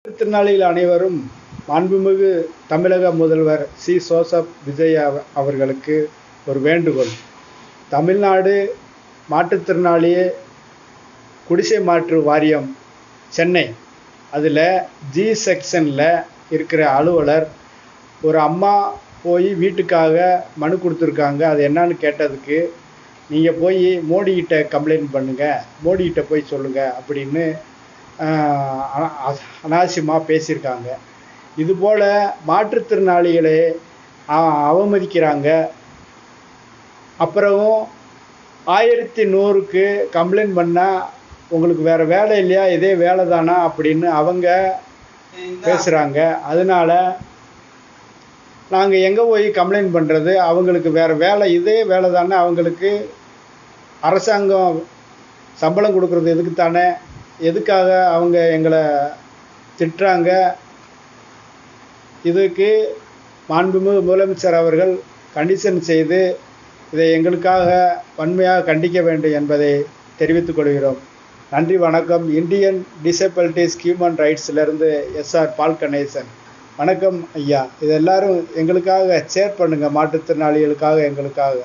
மாற்றுத்திறனாளிகள் அனைவரும் மாண்புமிகு தமிழக முதல்வர் சி. ஜோசப் விஜய் அவர்களுக்கு ஒரு வேண்டுகோள். தமிழ்நாடு மாற்றுத்திறனாளி குடிசை மாற்று வாரியம் சென்னை, அதில் ஜி செக்ஷனில் இருக்கிற அலுவலர் ஒரு அம்மா போய் வீட்டுக்காக மனு கொடுத்துருக்காங்க. அது என்னன்னு கேட்டதுக்கு, நீங்கள் போய் மோடிக்கிட்ட கம்ப்ளைண்ட் பண்ணுங்கள், மோடிக்கிட்ட போய் சொல்லுங்கள் அப்படின்னு அனாவசியமாக பேசியிருக்காங்க. இதுபோல் மாற்றுத்திறனாளிகளை அவமதிக்கிறாங்க. அப்புறம் 1100க்கு கம்ப்ளைண்ட் பண்ணால் உங்களுக்கு வேறு வேலை இல்லையா, இதே வேலை தானா அப்படின்னு அவங்க பேசுகிறாங்க. அதனால் நாங்கள் எங்கே போய் கம்ப்ளைண்ட் பண்ணுறது? அவங்களுக்கு வேறு வேலை, இதே வேலை தானே. அவங்களுக்கு அரசாங்கம் சம்பளம் கொடுக்குறது எதுக்கு தானே, எதுக்காக அவங்க எங்களை திட்டுறாங்க? இதுக்கு மாண்புமிகு முதலமைச்சர் அவர்கள் கண்டிஷன் செய்து இதை எங்களுக்காக வன்மையாக கண்டிக்க வேண்டும் என்பதை தெரிவித்துக் கொள்கிறோம். நன்றி, வணக்கம். இந்தியன் டிசபிலிட்டிஸ் ஹியூமன் ரைட்ஸ்லேருந்து எஸ்ஆர் பால் கணேசன். வணக்கம் ஐயா. இது எல்லாரும் எங்களுக்காக ஷேர் பண்ணுங்கள், மாற்றுத்திறனாளிகளுக்காக, எங்களுக்காக.